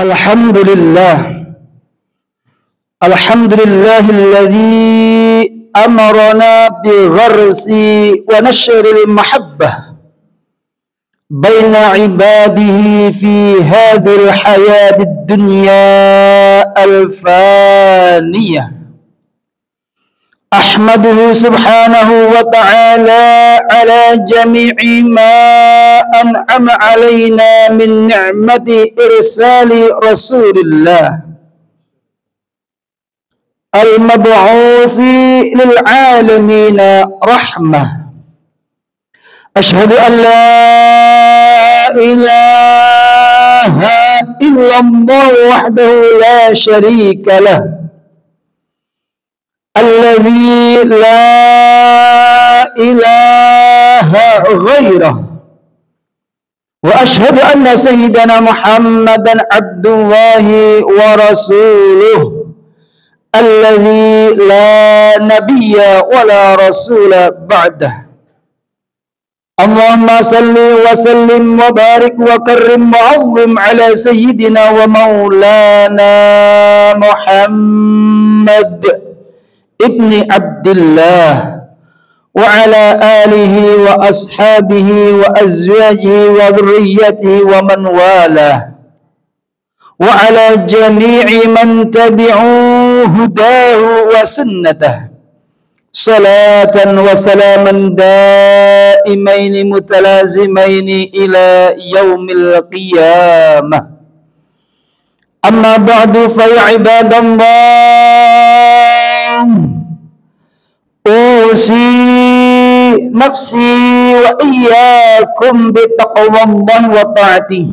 Alhamdulillah, alladzi amarana bi gharsi wa nashril mahabbah baina ibadihi fi hadhil hayatid dunya al-faniyah. Ahmaduhu subhanahu wa ta'ala ala jami'i ma an'ama alaina min ni'mati irsali rasulillah al-mab'uthi lil alamina rahmah. Ashhadu an la ilaha illallah wahdahu la sharika lah, alladzi la ilaha ghairah, wa ashhadu anna sayyidana Muhammadan abdullahi wa rasuluh, alladzi la nabiyya wa la rasula ba'dah. Allahumma salli wa sallim wa barik wa karrim wa azim ala sayyidina wa maulana Muhammad ibni Abdillah wa ala alihi wa ashabihi wa azwajihi wa dhurriyyatihi wa man walah wa ala jami'i man tabi'u hudahu wa sunnatah salatan wa salaman daimaini mutalazimaini ila yaumil qiyamah. Amma ba'du fa ya ibadallah, usi nafsi wa iyyakum bittaqwallahi wa ta'ati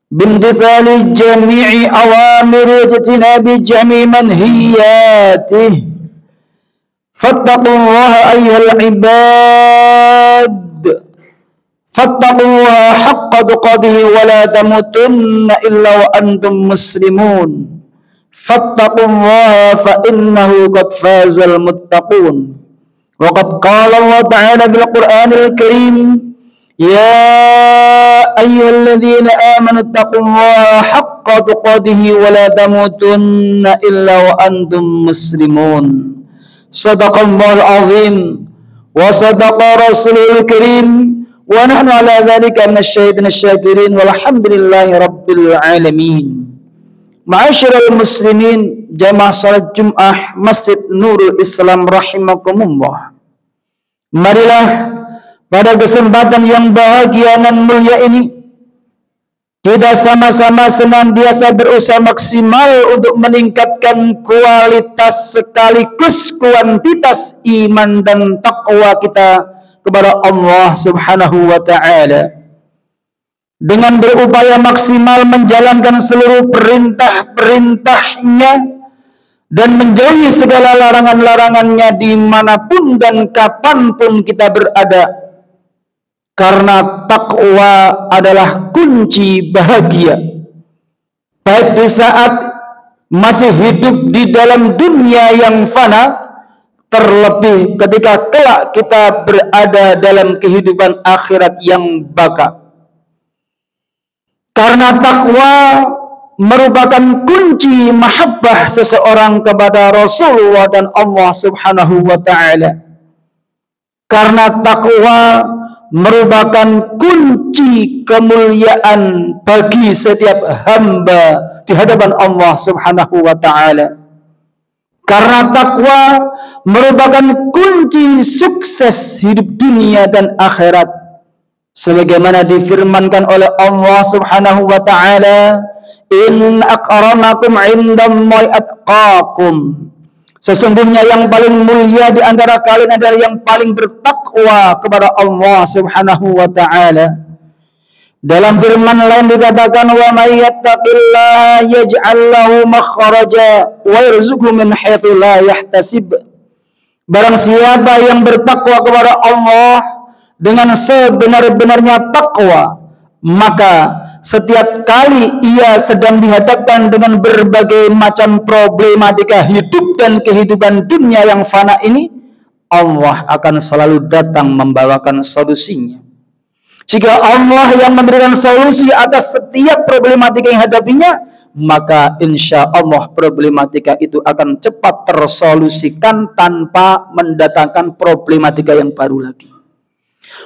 bimtithali jami'i awamiri wa ijtinabi jami'i manhiyatihi. Fattaqullaha ayyuhal ibad, fattaqullaha haqqa tuqatih wa la tamutunna illa wa antum muslimun. Fattaqullaha fa innahu qad fazal muttaqun. Wa qad qala Allah ta'ala bil Qur'anil Karim, ya ayyuhalladzina amanu taqullaha haqqa tuqatih wa la tamutunna illa wa antum muslimun. Sadaqallahul azim wa sadaqa rasulul karim wa nahnu ala dzalika minasyaitonir syakirin walhamdulillahi rabbil alamin. Ma'asyiral muslimin, jamaah salat Jumat Masjid Nurul Islam rahimakumullah. Marilah pada kesempatan yang bahagia dan mulia ini kita sama-sama senantiasa berusaha maksimal untuk meningkatkan kualitas sekaligus kuantitas iman dan takwa kita kepada Allah Subhanahu wa ta'ala, dengan berupaya maksimal menjalankan seluruh perintah-perintahnya dan menjauhi segala larangan-larangannya dimanapun dan kapanpun kita berada. Karena takwa adalah kunci bahagia, baik di saat masih hidup di dalam dunia yang fana, terlebih ketika kelak kita berada dalam kehidupan akhirat yang baka. Karena takwa merupakan kunci mahabbah seseorang kepada Rasulullah dan Allah Subhanahu wa ta'ala. Karena takwa merupakan kunci kemuliaan bagi setiap hamba di hadapan Allah Subhanahu wa ta'ala. Karena takwa merupakan kunci sukses hidup dunia dan akhirat, sebagaimana difirmankan oleh Allah Subhanahu wa ta'ala, in akramakum indallahi atqakum, sesungguhnya yang paling mulia di antara kalian adalah yang paling bertakwa kepada Allah Subhanahu wa ta'ala. Dalam firman lain dikatakan, wa may yattaqillaha yaj'al lahu makhraja wa yarzuqhu min haitsu la yahtasib. Barang siapa yang bertakwa kepada Allah dengan sebenar-benarnya takwa, maka setiap kali ia sedang dihadapkan dengan berbagai macam problematika hidup dan kehidupan dunia yang fana ini, Allah akan selalu datang membawakan solusinya. Jika Allah yang memberikan solusi atas setiap problematika yang hadapinya, maka insya Allah problematika itu akan cepat tersolusikan tanpa mendatangkan problematika yang baru lagi.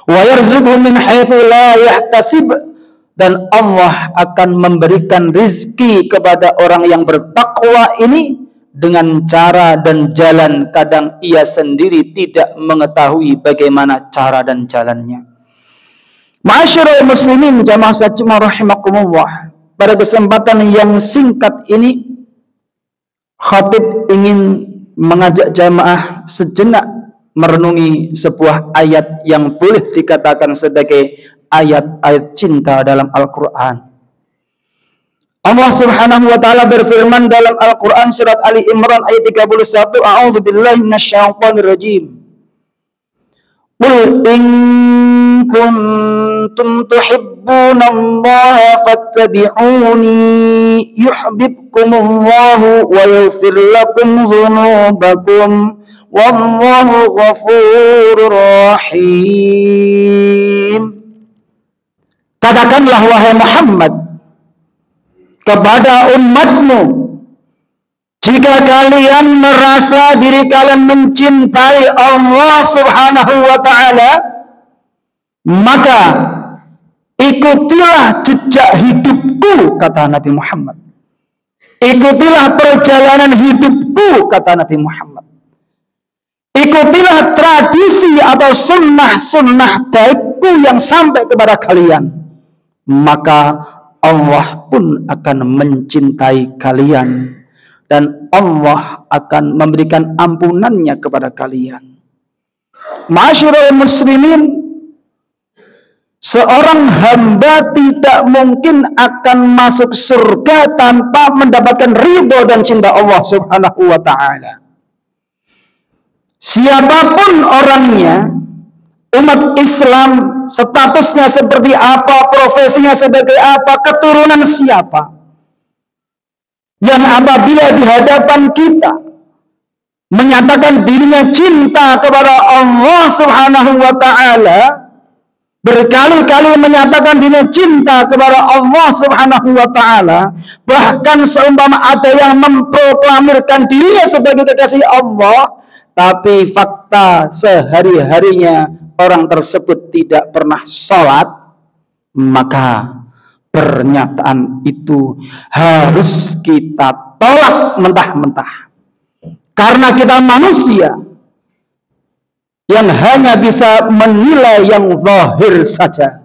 Wa yarzuqhu min haitsu la yahtasib, dan Allah akan memberikan rizki kepada orang yang bertakwa ini dengan cara dan jalan kadang ia sendiri tidak mengetahui bagaimana cara dan jalannya. Ma'asyiral muslimin jamaah sajma rahimakumullah, pada kesempatan yang singkat ini khatib ingin mengajak jamaah sejenak merenungi sebuah ayat yang boleh dikatakan sebagai ayat-ayat cinta dalam Al-Quran. Allah Subhanahu wa taala berfirman dalam Al-Quran surat Ali Imran ayat 31, A'udzubillahi minasyaitonir rajim. Qul in kuntum tuhibbunallaha fattabi'uni yuhibbukumullahu wa yaghfir lakum dzunubakum wallahu ghafurur rahim. Katakanlah wahai Muhammad kepada umatmu, jika kalian merasa diri kalian mencintai Allah Subhanahu wa ta'ala, maka ikutilah jejak hidupku, kata Nabi Muhammad. Ikutilah perjalanan hidupku, kata Nabi Muhammad. Ikutilah tradisi atau sunnah-sunnah baikku yang sampai kepada kalian, maka Allah pun akan mencintai kalian dan Allah akan memberikan ampunannya kepada kalian. Ma'asyiral muslimin, seorang hamba tidak mungkin akan masuk surga tanpa mendapatkan ridho dan cinta Allah Subhanahu wa ta'ala. Siapapun orangnya, umat Islam, statusnya seperti apa, profesinya sebagai apa, keturunan siapa, yang apabila di hadapan kita menyatakan dirinya cinta kepada Allah Subhanahu wa ta'ala, berkali-kali menyatakan dirinya cinta kepada Allah Subhanahu wa ta'ala, bahkan seumpama ada yang memproklamirkan dirinya sebagai kekasih Allah, tapi fakta sehari-harinya orang tersebut tidak pernah sholat, maka pernyataan itu harus kita tolak mentah-mentah. Karena kita manusia yang hanya bisa menilai yang zahir saja.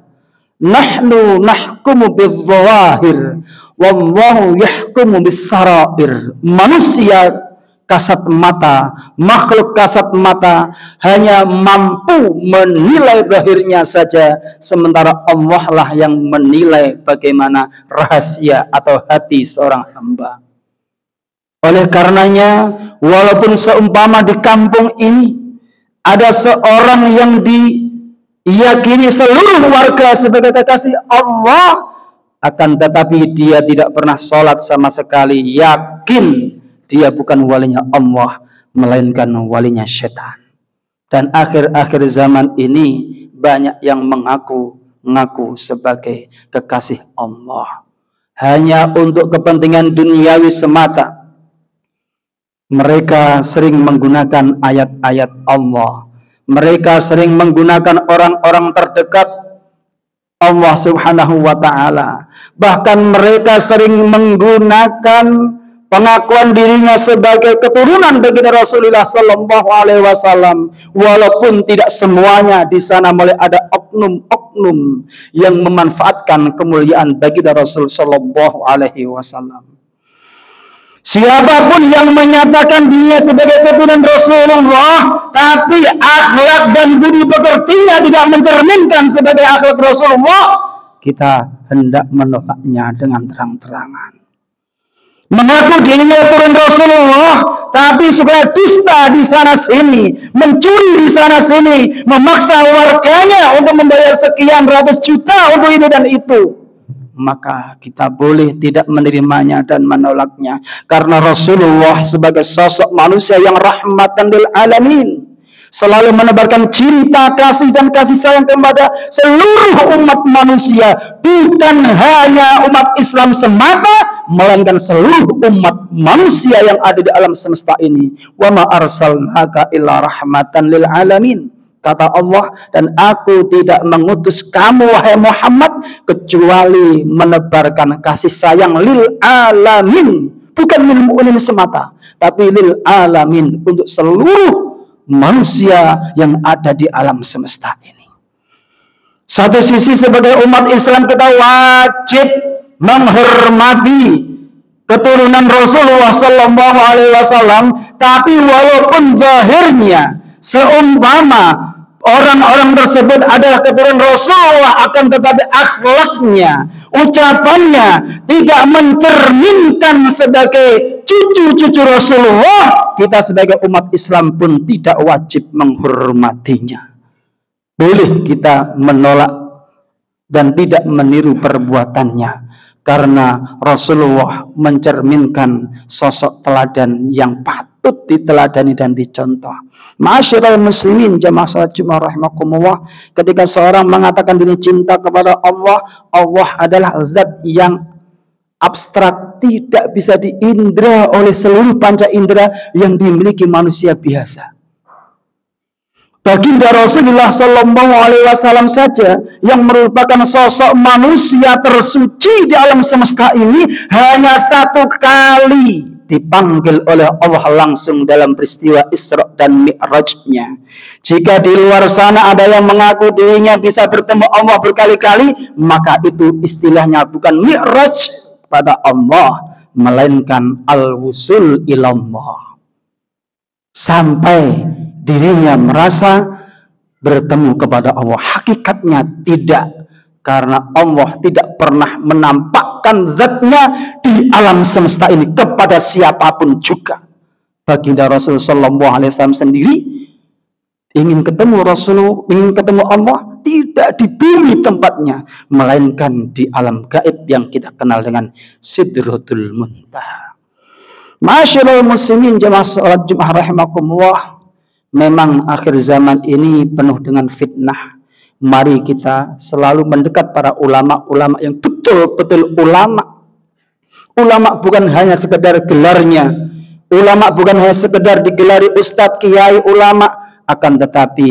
Nahnu nahkumu bizzawahir wallahu yahkumu bis-sarair. Manusia kasat mata, makhluk kasat mata hanya mampu menilai zahirnya saja, sementara Allah lah yang menilai bagaimana rahasia atau hati seorang hamba. Oleh karenanya, walaupun seumpama di kampung ini ada seorang yang diyakini seluruh warga sebagai kekasih Allah, akan tetapi dia tidak pernah sholat sama sekali, yakin dia bukan walinya Allah, melainkan walinya setan. Dan akhir-akhir zaman ini banyak yang mengaku sebagai kekasih Allah hanya untuk kepentingan duniawi semata. Mereka sering menggunakan ayat-ayat Allah. Mereka sering menggunakan orang-orang terdekat Allah Subhanahu wa ta'ala. Bahkan mereka sering menggunakan pengakuan dirinya sebagai keturunan baginda Rasulullah Sallallahu Alaihi Wasallam, walaupun tidak semuanya di sana mulai ada oknum-oknum yang memanfaatkan kemuliaan baginda Rasul Sallallahu Alaihi Wasallam. Siapapun yang menyatakan dirinya sebagai keturunan Rasulullah, tapi akhlak dan budi pekertinya tidak mencerminkan sebagai akhlak Rasulullah, kita hendak menolaknya dengan terang-terangan. Mengaku dirinya turun Rasulullah, tapi suka dusta di sana sini, mencuri di sana sini, memaksa warganya untuk membayar sekian ratus juta untuk ini dan itu, maka kita boleh tidak menerimanya dan menolaknya, karena Rasulullah sebagai sosok manusia yang rahmatan lil alamin, selalu menebarkan cinta, kasih dan kasih sayang kepada seluruh umat manusia, bukan hanya umat Islam semata, melainkan seluruh umat manusia yang ada di alam semesta ini. Wa ma arsalnaka illa rahmatan lil alamin. Kata Allah, dan aku tidak mengutus kamu wahai Muhammad kecuali menebarkan kasih sayang lil alamin, bukan lil mu'minin semata, tapi lil alamin, untuk seluruh manusia yang ada di alam semesta ini. Satu sisi sebagai umat Islam kita wajib menghormati keturunan Rasulullah Sallallahu Alaihi Wasallam, tapi walaupun zahirnya seumpama orang-orang tersebut adalah keturunan Rasulullah, akan tetapi akhlaknya, ucapannya tidak mencerminkan sebagai cucu-cucu Rasulullah, kita sebagai umat Islam pun tidak wajib menghormatinya. Boleh kita menolak dan tidak meniru perbuatannya, karena Rasulullah mencerminkan sosok teladan yang patut diteladani dan dicontoh. Ma'asyiral muslimin jamaah salat Jumat rahimakumullah, ketika seorang mengatakan diri cinta kepada Allah, Allah adalah zat yang abstrak, tidak bisa diindra oleh seluruh panca indera yang dimiliki manusia biasa. Baginda Rasulullah Sallallahu Alaihi Wasallam saja yang merupakan sosok manusia tersuci di alam semesta ini, hanya satu kali dipanggil oleh Allah langsung dalam peristiwa Isra dan Mi'rajnya. Jika di luar sana ada yang mengaku dirinya bisa bertemu Allah berkali-kali, maka itu istilahnya bukan Mi'raj pada Allah, melainkan al-wusul ilallah, sampai dirinya merasa bertemu kepada Allah. Hakikatnya tidak, karena Allah tidak pernah menampakkan zatnya di alam semesta ini kepada siapapun juga. Baginda Rasulullah SAW sendiri ingin ketemu Rasulullah, ingin ketemu Allah, tidak di bumi tempatnya, melainkan di alam gaib yang kita kenal dengan Sidratul Muntaha. Ma'asyiral muslimin jamaah salat Jumat rahimakumullah, memang akhir zaman ini penuh dengan fitnah. Mari kita selalu mendekat para ulama-ulama yang betul-betul ulama. Ulama bukan hanya sekedar gelarnya, ulama bukan hanya sekedar digelari ustadz, kiai, ulama, akan tetapi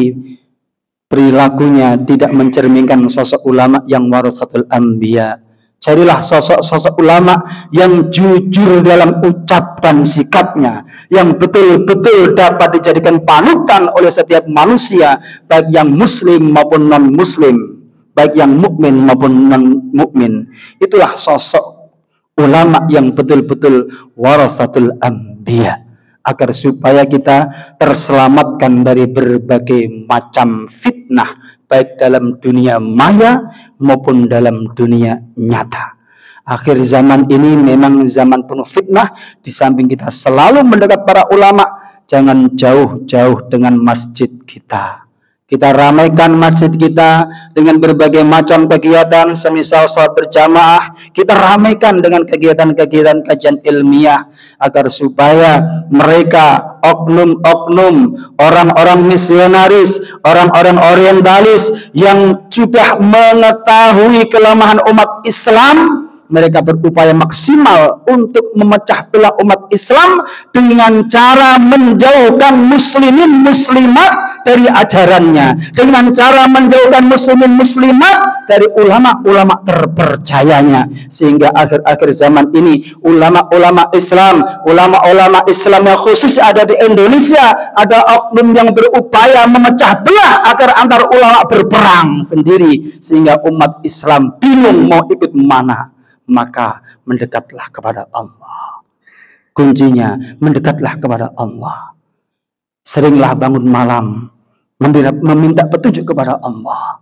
perilakunya tidak mencerminkan sosok ulama yang warasatul anbiya. Carilah sosok-sosok ulama yang jujur dalam ucap dan sikapnya, yang betul-betul dapat dijadikan panutan oleh setiap manusia, baik yang muslim maupun non-muslim, baik yang mukmin maupun non-mukmin. Itulah sosok ulama yang betul-betul warasatul anbiya, agar supaya kita terselamatkan dari berbagai macam fitnah, baik dalam dunia maya maupun dalam dunia nyata. Akhir zaman ini memang zaman penuh fitnah. Di samping kita selalu mendekat para ulama, jangan jauh-jauh dengan masjid kita. Kita ramaikan masjid kita dengan berbagai macam kegiatan, semisal sholat berjamaah, kita ramaikan dengan kegiatan-kegiatan kajian ilmiah, agar supaya mereka, oknum-oknum, orang-orang misionaris, orang-orang orientalis yang sudah mengetahui kelemahan umat Islam, mereka berupaya maksimal untuk memecah belah umat Islam dengan cara menjauhkan muslimin muslimat dari ajarannya, dengan cara menjauhkan muslimin muslimat dari ulama-ulama terpercayanya, sehingga akhir-akhir zaman ini ulama-ulama Islam yang khusus ada di Indonesia, ada oknum yang berupaya memecah belah agar antar ulama berperang sendiri, sehingga umat Islam bingung mau ikut mana. Maka mendekatlah kepada Allah. Kuncinya mendekatlah kepada Allah. Seringlah bangun malam meminta petunjuk kepada Allah.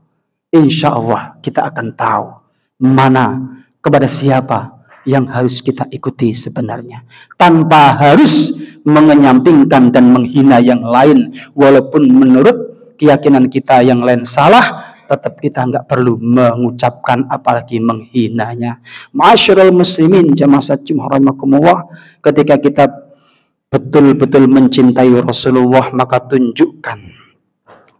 Insya Allah kita akan tahu mana, kepada siapa yang harus kita ikuti sebenarnya, tanpa harus mengenyampingkan dan menghina yang lain. Walaupun menurut keyakinan kita yang lain salah, tetap kita nggak perlu mengucapkan apalagi menghinanya. Ma'asyiral muslimin jamaah salat Jumat rahimakumullah, ketika kita betul-betul mencintai Rasulullah, maka tunjukkan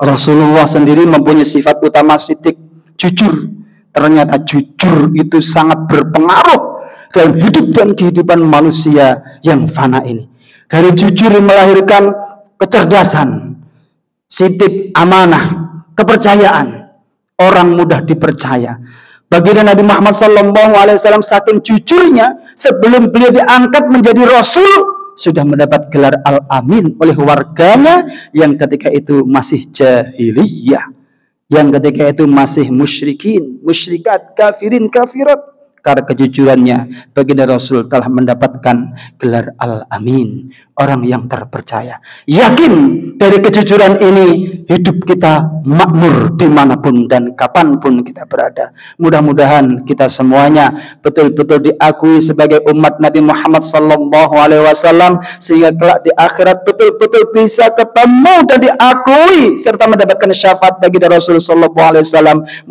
Rasulullah sendiri mempunyai sifat utama sidik, jujur. Ternyata jujur itu sangat berpengaruh dalam hidup dan kehidupan manusia yang fana ini. Dari jujur melahirkan kecerdasan, sidik, amanah, kepercayaan. Orang mudah dipercaya. Baginda Nabi Muhammad SAW saking jujurnya, sebelum beliau diangkat menjadi Rasul, sudah mendapat gelar Al-Amin oleh warganya yang ketika itu masih jahiliyah, yang ketika itu masih musyrikin, musyrikat, kafirin, kafirat. Karena kejujurannya, baginda Rasul telah mendapatkan gelar Al-Amin, orang yang terpercaya. Yakin dari kejujuran ini, hidup kita makmur dimanapun dan kapanpun kita berada. Mudah-mudahan kita semuanya betul-betul diakui sebagai umat Nabi Muhammad SAW, sehingga kelak di akhirat betul-betul bisa ketemu dan diakui serta mendapatkan syafaat baginda Rasul SAW.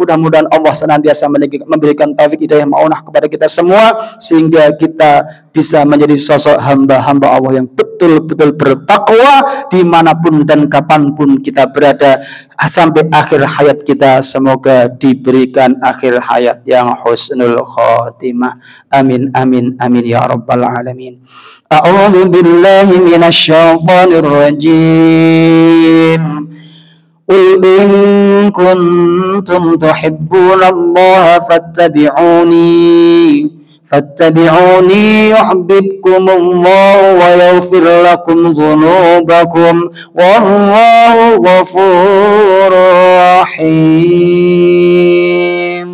Mudah-mudahan Allah senantiasa memberikan taufik hidayah maunah kepada kita semua, sehingga kita bisa menjadi sosok hamba-hamba Allah yang betul-betul bertakwa dimanapun dan kapanpun kita berada sampai akhir hayat kita. Semoga diberikan akhir hayat yang husnul khotimah. Amin amin amin ya rabbal alamin. A'udzu billahi minasy syaithanir rajim. Qul in kuntum tuhibbunallaha fattabi'uni yuhibbukumullahu wa yaghfir lakum dzunubakum wallahu ghafurur rahim.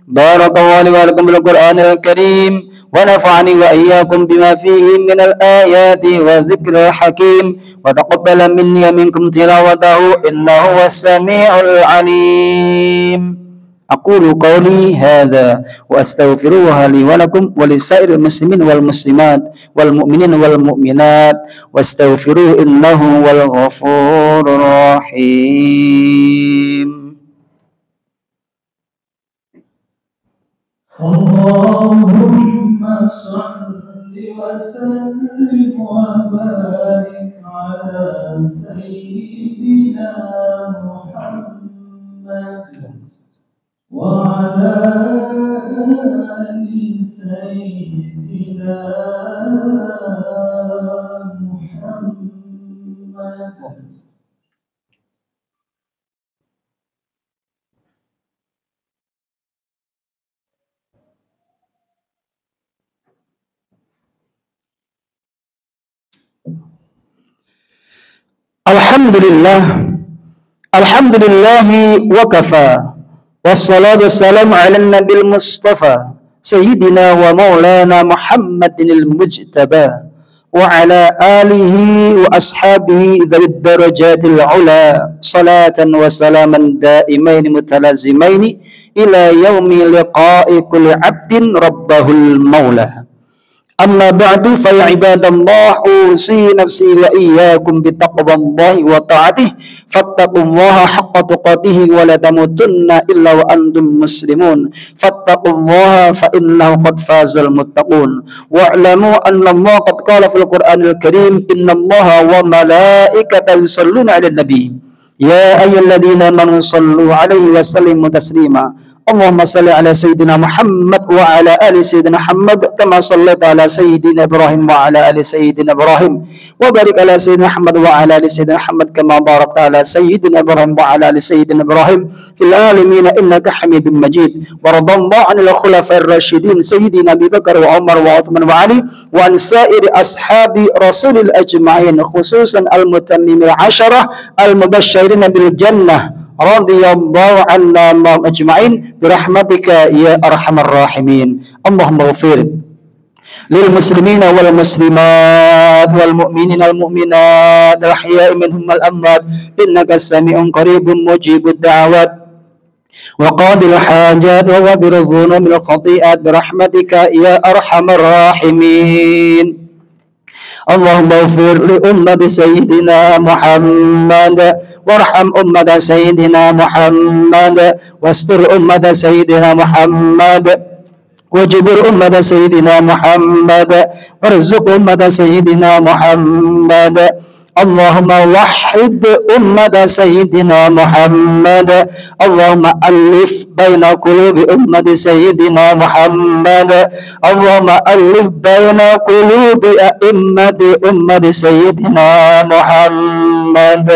Barakallahu li wa lakum bil Qur'anil Karim wa nafa'ani wa iyyakum bima fihi minal ayati wa dzikril hakim wa taqabbala minni wa minkum tilawatahu innahu was-sami'ul 'alim. Aqulu qawli hadza wa astaghfirullaha li wa lakum wa lisairil muslimin wal muslimat wal mu'minin wal mu'minat wastaghfiruhu innahu wal ghafurur rahim. Allahumma shalli wa sallim wa barik ala sayyidina Muhammad wa ala ali sayyidina Muhammad. Alhamdulillahi wa kafa, wassalatu wassalamu ala nabil mustafa sayyidina wa maulana Muhammadinil mujtaba wa ala alihi wa ashabihi dzawid darajatil ula, salatan wa salaman daimain mutalazimain ila yaumi liqa'i kulli 'abdin rabbahul maula. Amma ba'du fa ya ibadallah usi nafsi wa iyyakum bi taqwallahi wa ta'atihi fattaqullaha haqqa tuqatih wa la tamutunna illa wa antum muslimun fattaqullaha fa innahu qad fazal muttaqun wa'lamu anna Allah qad qala fil Qur'anil Karim innallaha wa malaikatahu yusholluna 'alan nabi ya ayyuhalladzina amanu shallu 'alaihi wa sallimu taslima. Allahumma salli ala Sayyidina Muhammad wa ala ali Sayyidina Muhammad kama sallaita ala Sayyidina Ibrahim wa ala ali Sayyidina Ibrahim wa barik ala Sayyidina Muhammad wa ala ali Sayyidina Muhammad kama barakta ala Sayyidina Ibrahim wa ala ali Sayyidina Ibrahim fil alamin innaka Hamidum Majid. Wa radallahu 'anil khulafa'ir rasyidin Sayyidina Abu Bakar wa Umar wa Uthman wa Ali wa an sa'iri ashabi Rasulil ajma'in khususan al-mutammimil 'asharah al-mubasysyirin bil jannah radhiyallahu anna ma ajma'in birahmatika ya arhamar rahimin. Allahumma ighfir lil muslimina wal muslimat wal mu'minina wal mu'minat al ahya'i minhum wal amwat innaka sami'un qaribun mujibud da'awat wa qadil hajat wa ghafir dhunubil khati'at birahmatika ya arhamar rahimin. Allahumma ighfir li ummati sayyidina Muhammad warham ummata sayyidina Muhammad wastur ummata sayyidina Muhammad wajibur ummata sayyidina Muhammad warzuq ummata sayyidina Muhammad. اللهم وحد أمة سيدنا محمد اللهم ألف بين قلوب أمة سيدنا محمد اللهم ألف بين قلوب أمة سيدنا محمد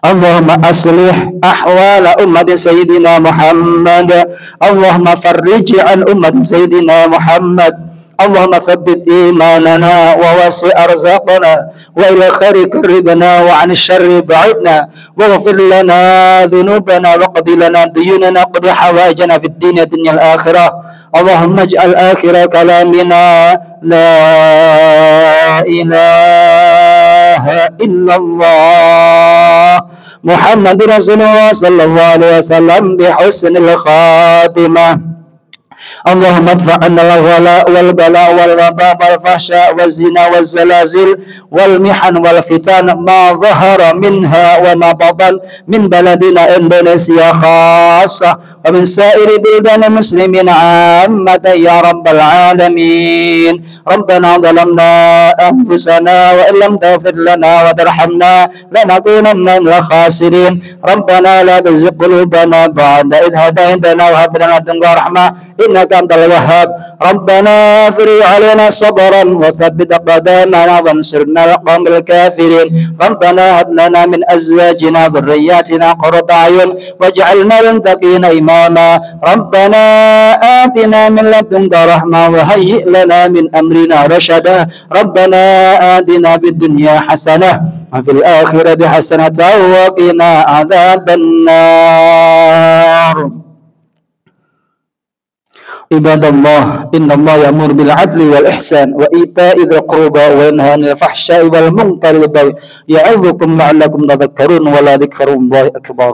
اللهم أصلح أحوال أمة سيدنا محمد اللهم فرج عن أمة سيدنا محمد اللهم ثبت إيماننا ووسع أرزاقنا وإلى الخير قربنا وعن الشر بعدنا واغفر لنا ذنوبنا واقض لنا ديوننا قض حوائجنا في الدين والدنيا الآخرة اللهم اجعل آخر كلامنا لا إله إلا الله محمد رسول الله صلى الله عليه وسلم بحسن الخاتمة اللهم ادفع عنا الغلاء والبلاء والوباء والفحشاء والزنا والزلازل والمحن والفتن ما ظهر منها وما بطن من بلدنا إندونيسيا خاصة ومن سائر بلدان المسلمين عامة يا رب العالمين ربنا ظلمنا أنفسنا وإن لم تغفر لنا وترحمنا لنكونن من الخاسرين ربنا لا تزغ قلوبنا بعد إذ هديتنا وهب لنا من لدنك رحمة إنك أنت الوهاب ربنا افرغ علينا صبرا وثبت أقدامنا وانصرنا على القوم الكافرين ربنا هب لنا من أزواجنا ذرياتنا قرة أعين واجعلنا للمتقين إماما ربنا آتنا من لدنك رحمة وهيئ لنا من أمرنا رشدا ربنا آتنا في الدنيا حسنة وفي الآخرة حسنة وقنا عذاب النار عباد الله إن الله يأمر بالعدل والإحسان وإيتاء ذي القربى وينهى عن الفحشاء والمنكر والبغي يعظكم لعلكم تذكرون ولذكر الله أكبر